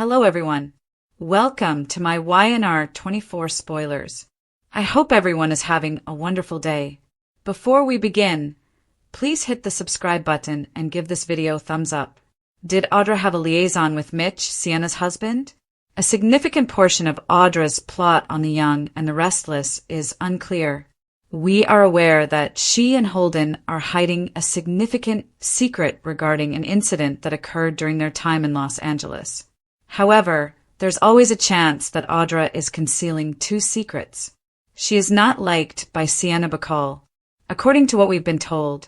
Hello everyone. Welcome to my YNR 24 spoilers. I hope everyone is having a wonderful day. Before we begin, please hit the subscribe button and give this video a thumbs up. Did Audra have a liaison with Mitch, Sienna's husband? A significant portion of Audra's plot on The Young and the Restless is unclear. We are aware that she and Holden are hiding a significant secret regarding an incident that occurred during their time in Los Angeles. However, there's always a chance that Audra is concealing two secrets. She is not liked by Sienna Bacall. According to what we've been told,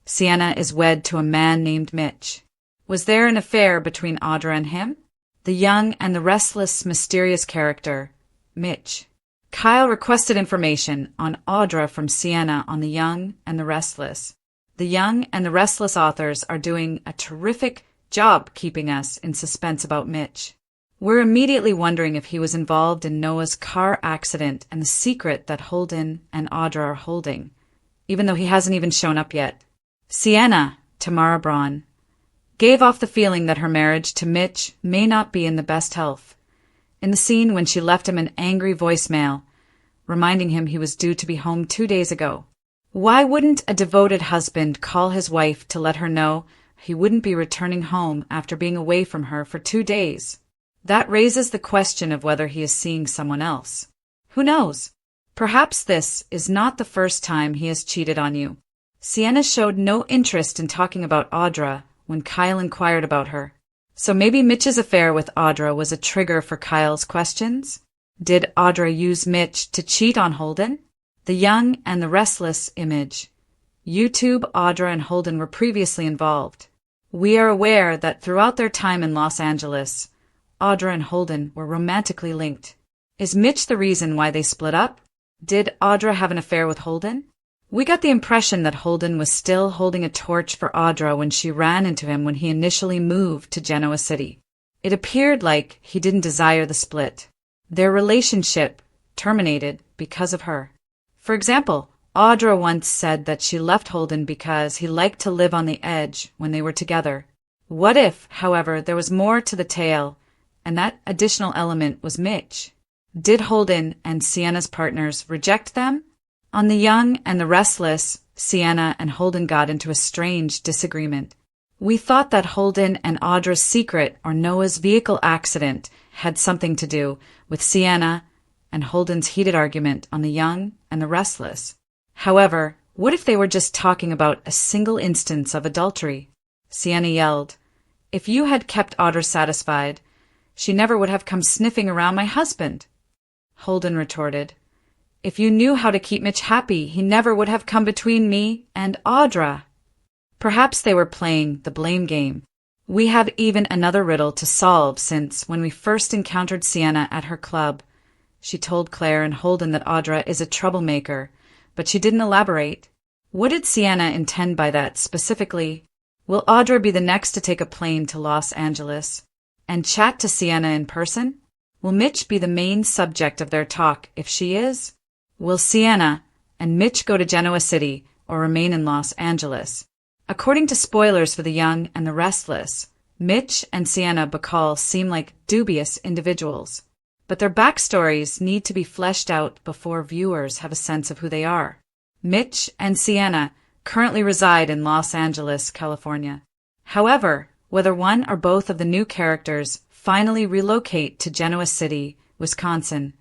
Sienna is wed to a man named Mitch. Was there an affair between Audra and him? The Young and the Restless mysterious character, Mitch. Kyle requested information on Audra from Sienna on The Young and the Restless. The Young and the Restless authors are doing a terrific job keeping us in suspense about Mitch. We're immediately wondering if he was involved in Noah's car accident and the secret that Holden and Audra are holding, even though he hasn't even shown up yet. Sienna, Tamara Braun, gave off the feeling that her marriage to Mitch may not be in the best health. In the scene when she left him an angry voicemail, reminding him he was due to be home 2 days ago. Why wouldn't a devoted husband call his wife to let her know he wouldn't be returning home after being away from her for 2 days? That raises the question of whether he is seeing someone else. Who knows? Perhaps this is not the first time he has cheated on you. Sienna showed no interest in talking about Audra when Kyle inquired about her. So maybe Mitch's affair with Audra was a trigger for Kyle's questions? Did Audra use Mitch to cheat on Holden? The Young and the Restless image. YouTube, Audra and Holden were previously involved. We are aware that throughout their time in Los Angeles, Audra and Holden were romantically linked. Is Mitch the reason why they split up? Did Audra have an affair with Holden? We got the impression that Holden was still holding a torch for Audra when she ran into him when he initially moved to Genoa City. It appeared like he didn't desire the split. Their relationship terminated because of her. For example, Audra once said that she left Holden because he liked to live on the edge when they were together. What if, however, there was more to the tale, and that additional element was Mitch? Did Holden and Sienna's partners reject them? On The Young and the Restless, Sienna and Holden got into a strange disagreement. We thought that Holden and Audra's secret or Noah's vehicle accident had something to do with Sienna and Holden's heated argument on The Young and the Restless. However, what if they were just talking about a single instance of adultery? Sienna yelled, "If you had kept Audra satisfied, she never would have come sniffing around my husband." Holden retorted, "If you knew how to keep Mitch happy, he never would have come between me and Audra." Perhaps they were playing the blame game. We have even another riddle to solve since when we first encountered Sienna at her club, she told Claire and Holden that Audra is a troublemaker, but she didn't elaborate. What did Sienna intend by that specifically? Will Audra be the next to take a plane to Los Angeles and chat to Sienna in person? Will Mitch be the main subject of their talk if she is? Will Sienna and Mitch go to Genoa City or remain in Los Angeles? According to spoilers for The Young and the Restless, Mitch and Sienna Bacall seem like dubious individuals, but their backstories need to be fleshed out before viewers have a sense of who they are. Mitch and Sienna currently reside in Los Angeles, California. However, whether one or both of the new characters finally relocate to Genoa City, Wisconsin,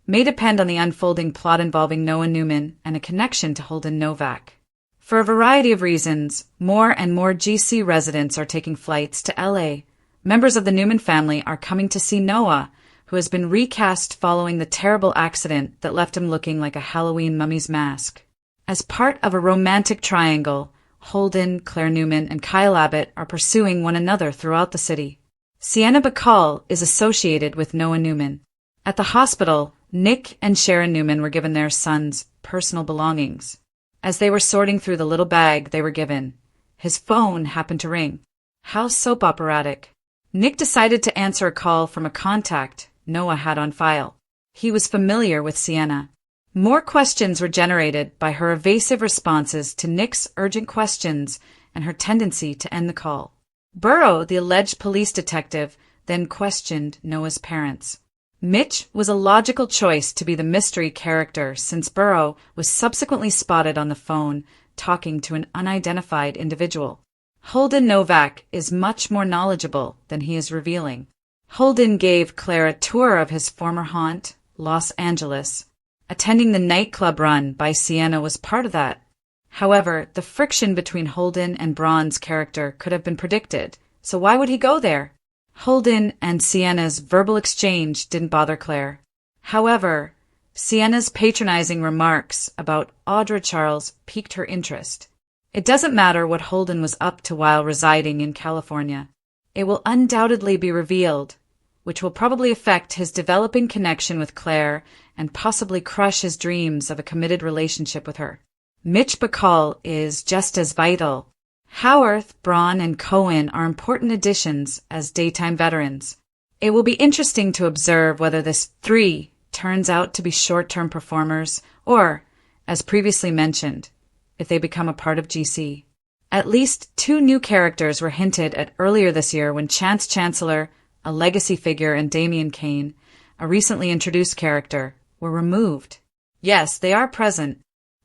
may depend on the unfolding plot involving Noah Newman and a connection to Holden Novak. For a variety of reasons, more and more GC residents are taking flights to LA. Members of the Newman family are coming to see Noah, who has been recast following the terrible accident that left him looking like a Halloween mummy's mask. As part of a romantic triangle, Holden, Claire Newman, and Kyle Abbott are pursuing one another throughout the city. Sienna Bacall is associated with Noah Newman. At the hospital, Nick and Sharon Newman were given their son's personal belongings. As they were sorting through the little bag they were given, his phone happened to ring. How soap operatic. Nick decided to answer a call from a contact Noah had on file. He was familiar with Sienna. More questions were generated by her evasive responses to Nick's urgent questions and her tendency to end the call. Burrow, the alleged police detective, then questioned Noah's parents. Mitch was a logical choice to be the mystery character since Burrow was subsequently spotted on the phone talking to an unidentified individual. Holden Novak is much more knowledgeable than he is revealing. Holden gave Claire a tour of his former haunt, Los Angeles. Attending the nightclub run by Sienna was part of that. However, the friction between Holden and Braun's character could have been predicted, so why would he go there? Holden and Sienna's verbal exchange didn't bother Claire. However, Sienna's patronizing remarks about Audra Charles piqued her interest. It doesn't matter what Holden was up to while residing in California. It will undoubtedly be revealed, which will probably affect his developing connection with Claire and possibly crush his dreams of a committed relationship with her. Mitch Bacall is just as vital. Howarth, Braun, and Cohen are important additions as daytime veterans. It will be interesting to observe whether this three turns out to be short-term performers or, as previously mentioned, if they become a part of GC. At least 2 new characters were hinted at earlier this year when Chance Chancellor, a legacy figure, and Damian Kane, a recently introduced character, were removed. Yes, they are present.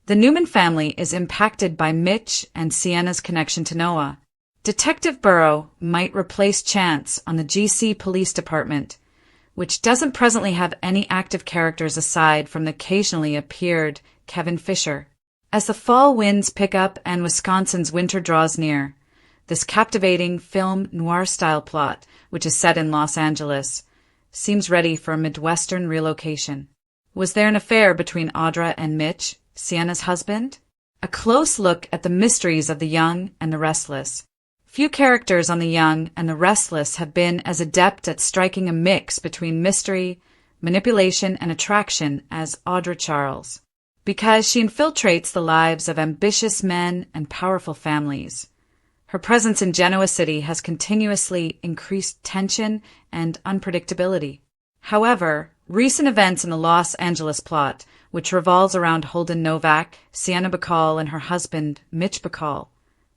The Newman family is impacted by Mitch and Sienna's connection to Noah. Detective Burrow might replace Chance on the GC Police Department, which doesn't presently have any active characters aside from the occasionally appeared Kevin Fisher. As the fall winds pick up and Wisconsin's winter draws near, this captivating film noir-style plot, which is set in Los Angeles, seems ready for a Midwestern relocation. Was there an affair between Audra and Mitch, Sienna's husband? A close look at the mysteries of the young and the restless. Few characters on the young and the restless have been as adept at striking a mix between mystery, manipulation, and attraction as Audra Charles, because she infiltrates the lives of ambitious men and powerful families. Her presence in Genoa City has continuously increased tension and unpredictability. However, recent events in the Los Angeles plot, which revolves around Holden Novak, Sienna Bacall, and her husband, Mitch Bacall,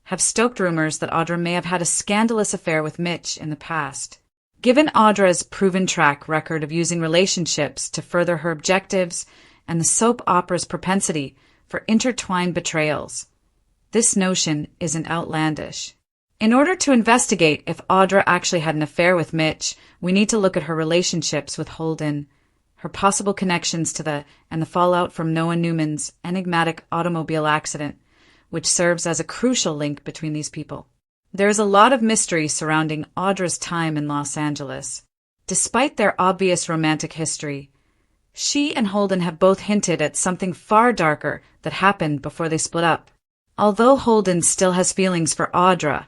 have stoked rumors that Audra may have had a scandalous affair with Mitch in the past. Given Audra's proven track record of using relationships to further her objectives and the soap opera's propensity for intertwined betrayals, this notion isn't outlandish. In order to investigate if Audra actually had an affair with Mitch, we need to look at her relationships with Holden, her possible connections to the fallout from Noah Newman's enigmatic automobile accident, which serves as a crucial link between these people. There is a lot of mystery surrounding Audra's time in Los Angeles. Despite their obvious romantic history, she and Holden have both hinted at something far darker that happened before they split up. Although Holden still has feelings for Audra,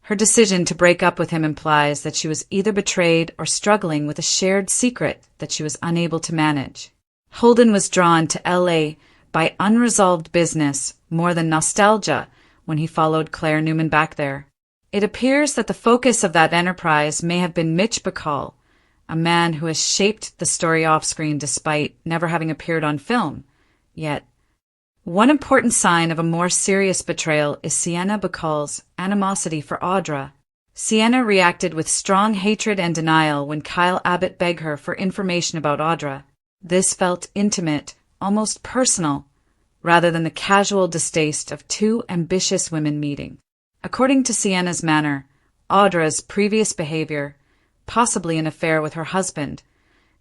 her decision to break up with him implies that she was either betrayed or struggling with a shared secret that she was unable to manage. Holden was drawn to LA by unresolved business more than nostalgia when he followed Claire Newman back there. It appears that the focus of that enterprise may have been Mitch Bacall, a man who has shaped the story off-screen despite never having appeared on film. Yet, one important sign of a more serious betrayal is Sienna Bacall's animosity for Audra. Sienna reacted with strong hatred and denial when Kyle Abbott begged her for information about Audra. This felt intimate, almost personal, rather than the casual distaste of 2 ambitious women meeting. According to Sienna's manner, Audra's previous behavior, possibly an affair with her husband,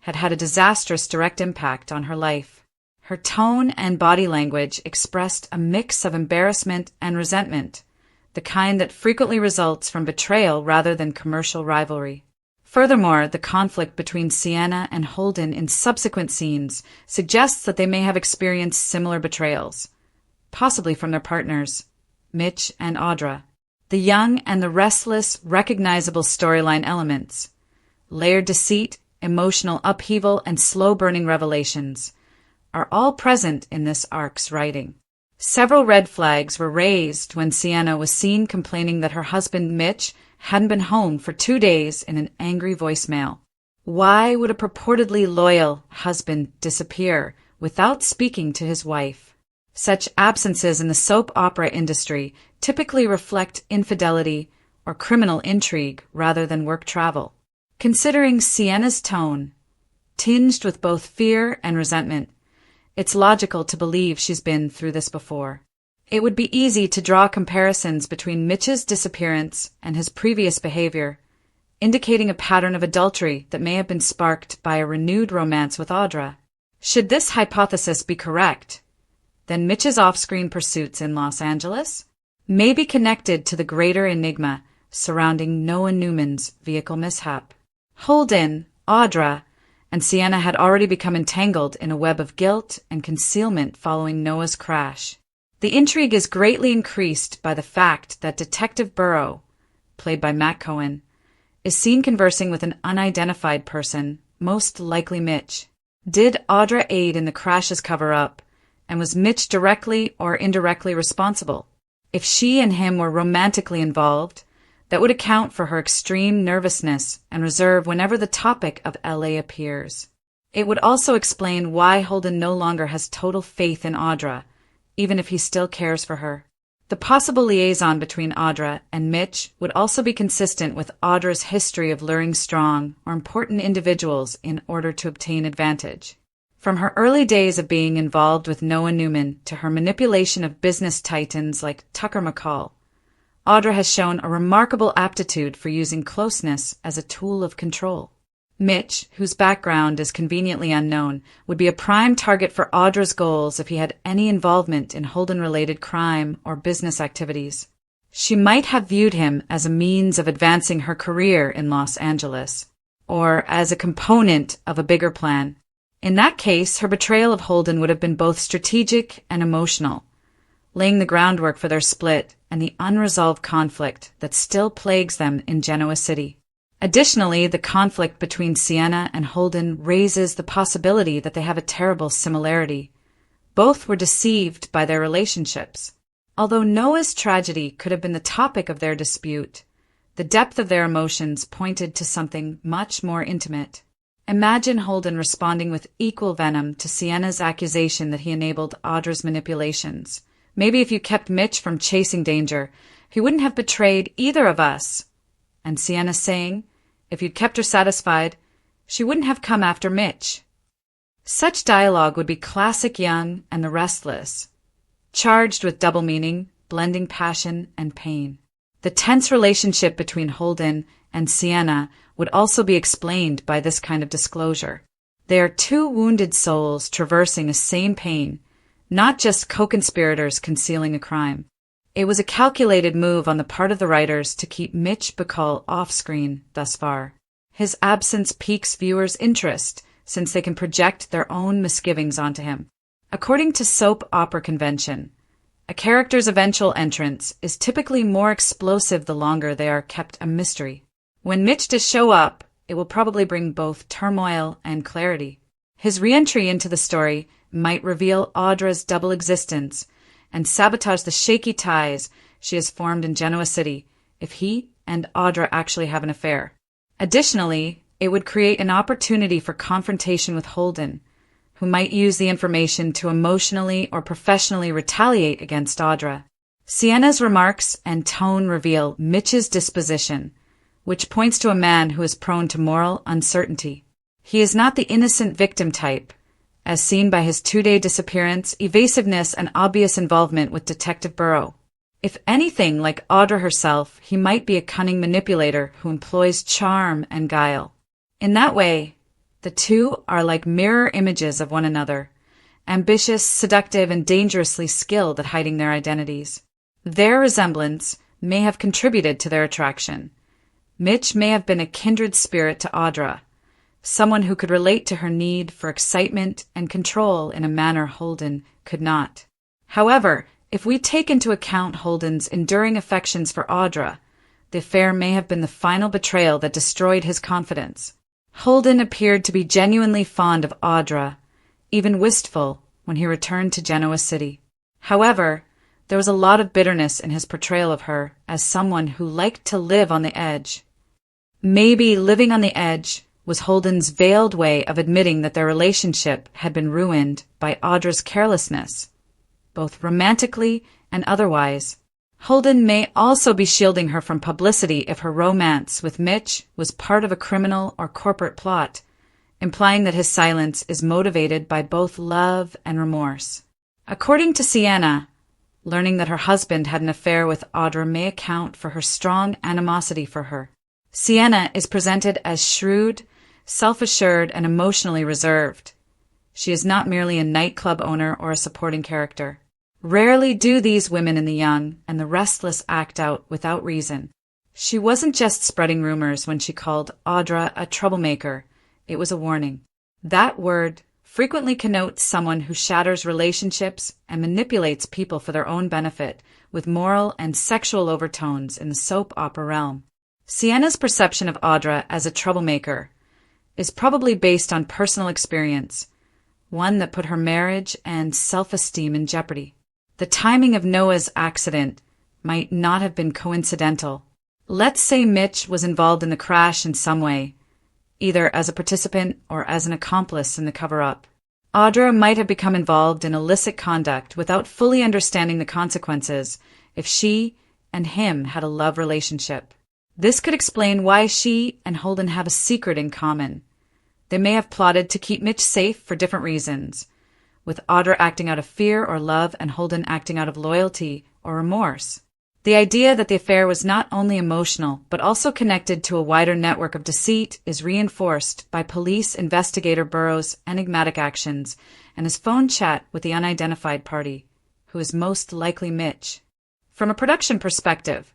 had had a disastrous direct impact on her life. Her tone and body language expressed a mix of embarrassment and resentment, the kind that frequently results from betrayal rather than commercial rivalry. Furthermore, the conflict between Sienna and Holden in subsequent scenes suggests that they may have experienced similar betrayals, possibly from their partners, Mitch and Audra. The young and the restless, recognizable storyline elements, layered deceit, emotional upheaval, and slow-burning revelations, are all present in this arc's writing. Several red flags were raised when Sienna was seen complaining that her husband Mitch hadn't been home for 2 days in an angry voicemail. Why would a purportedly loyal husband disappear without speaking to his wife? Such absences in the soap opera industry typically reflect infidelity or criminal intrigue rather than work travel. Considering Sienna's tone, tinged with both fear and resentment, it's logical to believe she's been through this before. It would be easy to draw comparisons between Mitch's disappearance and his previous behavior, indicating a pattern of adultery that may have been sparked by a renewed romance with Audra. Should this hypothesis be correct, then Mitch's off-screen pursuits in Los Angeles may be connected to the greater enigma surrounding Noah Newman's vehicle mishap. Holden, Audra, and Sienna had already become entangled in a web of guilt and concealment following Noah's crash. The intrigue is greatly increased by the fact that Detective Burrow, played by Matt Cohen, is seen conversing with an unidentified person, most likely Mitch. Did Audra aid in the crash's cover-up, and was Mitch directly or indirectly responsible? If she and him were romantically involved, that would account for her extreme nervousness and reserve whenever the topic of LA appears. It would also explain why Holden no longer has total faith in Audra, even if he still cares for her. The possible liaison between Audra and Mitch would also be consistent with Audra's history of luring strong or important individuals in order to obtain advantage. From her early days of being involved with Noah Newman to her manipulation of business titans like Tucker McCall, Audra has shown a remarkable aptitude for using closeness as a tool of control. Mitch, whose background is conveniently unknown, would be a prime target for Audra's goals if he had any involvement in Holden-related crime or business activities. She might have viewed him as a means of advancing her career in Los Angeles, or as a component of a bigger plan. In that case, her betrayal of Holden would have been both strategic and emotional, laying the groundwork for their split and the unresolved conflict that still plagues them in Genoa City. Additionally, the conflict between Sienna and Holden raises the possibility that they have a terrible similarity. Both were deceived by their relationships. Although Noah's tragedy could have been the topic of their dispute, the depth of their emotions pointed to something much more intimate. Imagine Holden responding with equal venom to Sienna's accusation that he enabled Audra's manipulations. Maybe if you kept Mitch from chasing danger, he wouldn't have betrayed either of us. And Sienna saying, if you'd kept her satisfied, she wouldn't have come after Mitch. Such dialogue would be classic Young and the Restless, charged with double meaning, blending passion and pain. The tense relationship between Holden and Sienna would also be explained by this kind of disclosure. They are two wounded souls traversing a same pain, not just co-conspirators concealing a crime. It was a calculated move on the part of the writers to keep Mitch Bacall off-screen thus far. His absence piques viewers' interest, since they can project their own misgivings onto him. According to soap opera convention, a character's eventual entrance is typically more explosive the longer they are kept a mystery. When Mitch does show up, it will probably bring both turmoil and clarity. His re-entry into the story might reveal Audra's double existence and sabotage the shaky ties she has formed in Genoa City if he and Audra actually have an affair. Additionally, it would create an opportunity for confrontation with Holden, who might use the information to emotionally or professionally retaliate against Audra. Sienna's remarks and tone reveal Mitch's disposition, which points to a man who is prone to moral uncertainty. He is not the innocent victim type, as seen by his 2-day disappearance, evasiveness, and obvious involvement with Detective Burrow. If anything, like Audra herself, he might be a cunning manipulator who employs charm and guile. In that way, the two are like mirror images of one another, ambitious, seductive, and dangerously skilled at hiding their identities. Their resemblance may have contributed to their attraction. Mitch may have been a kindred spirit to Audra, someone who could relate to her need for excitement and control in a manner Holden could not. However, if we take into account Holden's enduring affections for Audra, the affair may have been the final betrayal that destroyed his confidence. Holden appeared to be genuinely fond of Audra, even wistful when he returned to Genoa City. However, there was a lot of bitterness in his portrayal of her as someone who liked to live on the edge. Maybe living on the edge was Holden's veiled way of admitting that their relationship had been ruined by Audra's carelessness, both romantically and otherwise. Holden may also be shielding her from publicity if her romance with Mitch was part of a criminal or corporate plot, implying that his silence is motivated by both love and remorse. According to Sienna, learning that her husband had an affair with Audra may account for her strong animosity for her. Sienna is presented as shrewd, self-assured, and emotionally reserved. She is not merely a nightclub owner or a supporting character. Rarely do these women in the young and the restless act out without reason. She wasn't just spreading rumors when she called Audra a troublemaker. It was a warning. That word frequently connotes someone who shatters relationships and manipulates people for their own benefit, with moral and sexual overtones in the soap opera realm. Sienna's perception of Audra as a troublemaker is probably based on personal experience, one that put her marriage and self-esteem in jeopardy. The timing of Noah's accident might not have been coincidental. Let's say Mitch was involved in the crash in some way, either as a participant or as an accomplice in the cover-up. Audra might have become involved in illicit conduct without fully understanding the consequences if she and him had a love relationship. This could explain why she and Holden have a secret in common. They may have plotted to keep Mitch safe for different reasons, with Audra acting out of fear or love and Holden acting out of loyalty or remorse. The idea that the affair was not only emotional but also connected to a wider network of deceit is reinforced by police investigator Burroughs' enigmatic actions and his phone chat with the unidentified party, who is most likely Mitch. From a production perspective,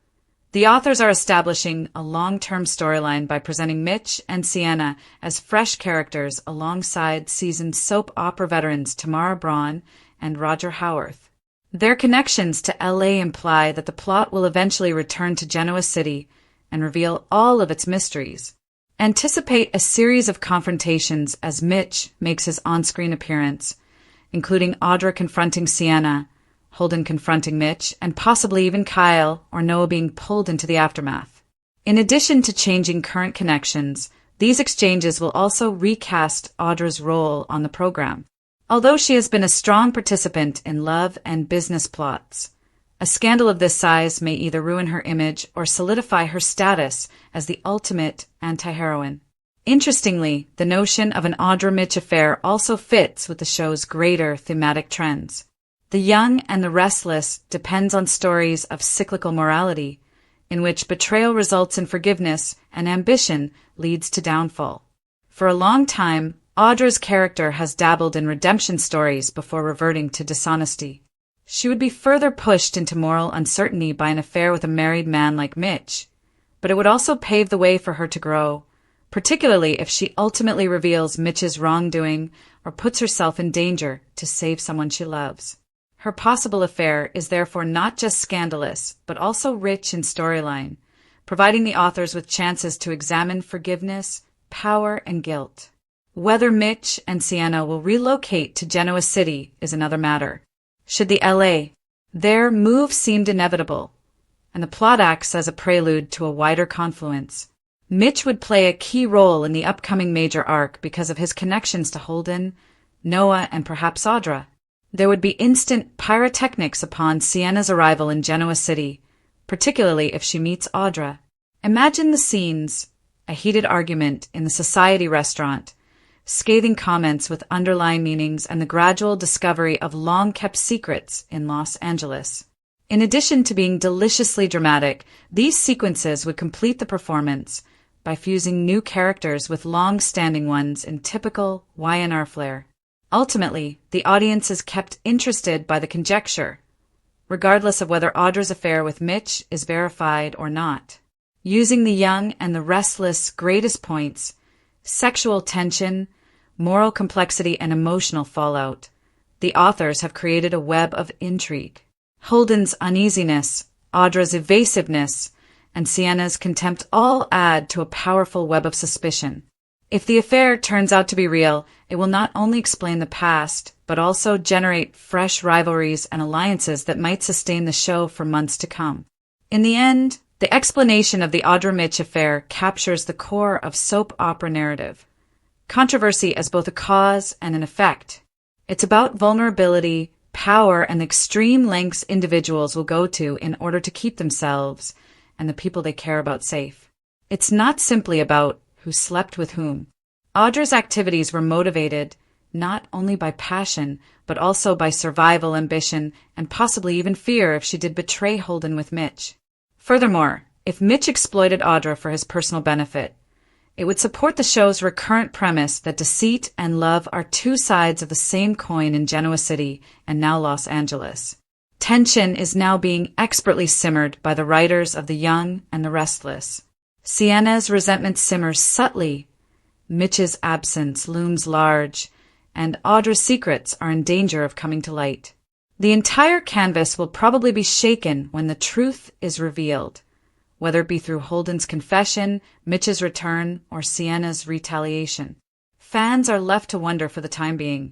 the authors are establishing a long-term storyline by presenting Mitch and Sienna as fresh characters alongside seasoned soap opera veterans Tamara Braun and Roger Howarth. Their connections to LA imply that the plot will eventually return to Genoa City and reveal all of its mysteries. Anticipate a series of confrontations as Mitch makes his on-screen appearance, including Audra confronting Sienna, Holden confronting Mitch, and possibly even Kyle or Noah being pulled into the aftermath. In addition to changing current connections, these exchanges will also recast Audra's role on the program. Although she has been a strong participant in love and business plots, a scandal of this size may either ruin her image or solidify her status as the ultimate anti-heroine. Interestingly, the notion of an Audra-Mitch affair also fits with the show's greater thematic trends. The young and the restless depends on stories of cyclical morality, in which betrayal results in forgiveness and ambition leads to downfall. For a long time, Audra's character has dabbled in redemption stories before reverting to dishonesty. She would be further pushed into moral uncertainty by an affair with a married man like Mitch, but it would also pave the way for her to grow, particularly if she ultimately reveals Mitch's wrongdoing or puts herself in danger to save someone she loves. Her possible affair is therefore not just scandalous, but also rich in storyline, providing the authors with chances to examine forgiveness, power, and guilt. Whether Mitch and Sienna will relocate to Genoa City is another matter. Should the LA, their move seemed inevitable, and the plot acts as a prelude to a wider confluence. Mitch would play a key role in the upcoming major arc because of his connections to Holden, Noah, and perhaps Audra. There would be instant pyrotechnics upon Sienna's arrival in Genoa City, particularly if she meets Audra. Imagine the scenes: a heated argument in the society restaurant, scathing comments with underlying meanings, and the gradual discovery of long-kept secrets in Los Angeles. In addition to being deliciously dramatic, these sequences would complete the performance by fusing new characters with long-standing ones in typical YNR flair. Ultimately, the audience is kept interested by the conjecture, regardless of whether Audra's affair with Mitch is verified or not. Using the young and the restless greatest points: sexual tension, moral complexity, and emotional fallout, the authors have created a web of intrigue. Holden's uneasiness, Audra's evasiveness, and Sienna's contempt all add to a powerful web of suspicion. If the affair turns out to be real, it will not only explain the past, but also generate fresh rivalries and alliances that might sustain the show for months to come. In the end, the explanation of the Audra-Mitch affair captures the core of soap opera narrative: controversy as both a cause and an effect. It's about vulnerability, power, and the extreme lengths individuals will go to in order to keep themselves and the people they care about safe. It's not simply about who slept with whom. Audra's activities were motivated not only by passion, but also by survival, ambition, and possibly even fear if she did betray Holden with Mitch. Furthermore, if Mitch exploited Audra for his personal benefit, it would support the show's recurrent premise that deceit and love are two sides of the same coin in Genoa City and now Los Angeles. Tension is now being expertly simmered by the writers of The Young and the Restless. Sienna's resentment simmers subtly, Mitch's absence looms large, and Audra's secrets are in danger of coming to light. The entire canvas will probably be shaken when the truth is revealed, whether it be through Holden's confession, Mitch's return, or Sienna's retaliation. Fans are left to wonder for the time being,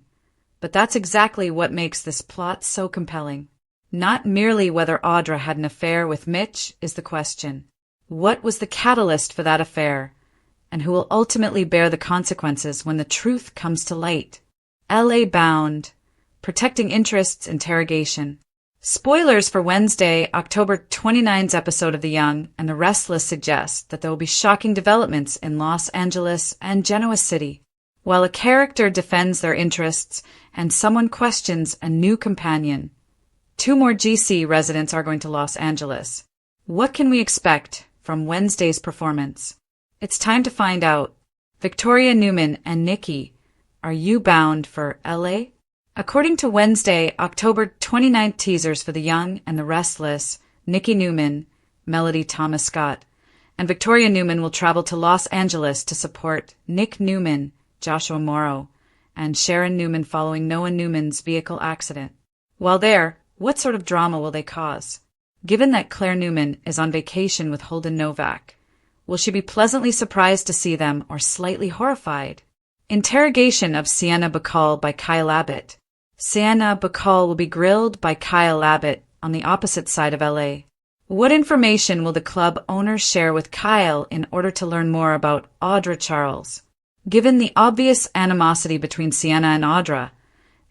but that's exactly what makes this plot so compelling. Not merely whether Audra had an affair with Mitch is the question. What was the catalyst for that affair, and who will ultimately bear the consequences when the truth comes to light? LA Bound, Protecting Interests Interrogation. Spoilers for Wednesday, October 29's episode of The Young and the Restless suggest that there will be shocking developments in Los Angeles and Genoa City. While a character defends their interests and someone questions a new companion, 2 more GC residents are going to Los Angeles. What can we expect from Wednesday's performance? It's time to find out. Victoria Newman and Nikki, are you bound for LA? According to Wednesday, October 29th teasers for The Young and the Restless, Nikki Newman, Melody Thomas Scott, and Victoria Newman will travel to Los Angeles to support Nick Newman, Joshua Morrow, and Sharon Newman following Noah Newman's vehicle accident. While there, what sort of drama will they cause? Given that Claire Newman is on vacation with Holden Novak, will she be pleasantly surprised to see them or slightly horrified? Interrogation of Sienna Bacall by Kyle Abbott. Sienna Bacall will be grilled by Kyle Abbott on the opposite side of LA. What information will the club owners share with Kyle in order to learn more about Audra Charles? Given the obvious animosity between Sienna and Audra,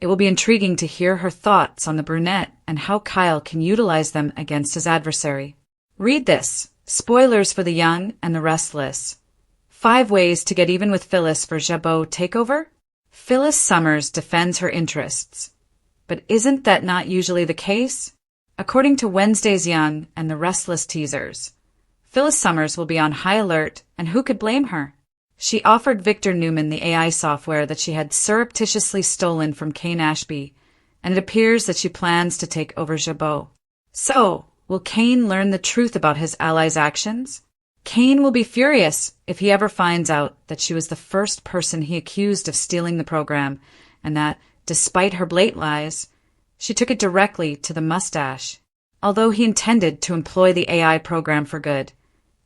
it will be intriguing to hear her thoughts on the brunette and how Kyle can utilize them against his adversary. Read this. Spoilers for The Young and the Restless. 5 ways to get even with Phyllis for Jabot takeover? Phyllis Summers defends her interests. But isn't that not usually the case? According to Wednesday's Young and the Restless teasers, Phyllis Summers will be on high alert, and who could blame her? She offered Victor Newman the AI software that she had surreptitiously stolen from Kane Ashby, and it appears that she plans to take over Jabot. So, will Kane learn the truth about his ally's actions? Kane will be furious if he ever finds out that she was the first person he accused of stealing the program, and that, despite her blatant lies, she took it directly to the mustache. Although he intended to employ the AI program for good,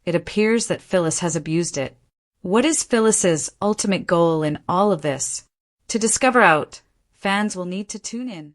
it appears that Phyllis has abused it. What is Phyllis's ultimate goal in all of this? To discover out, fans will need to tune in.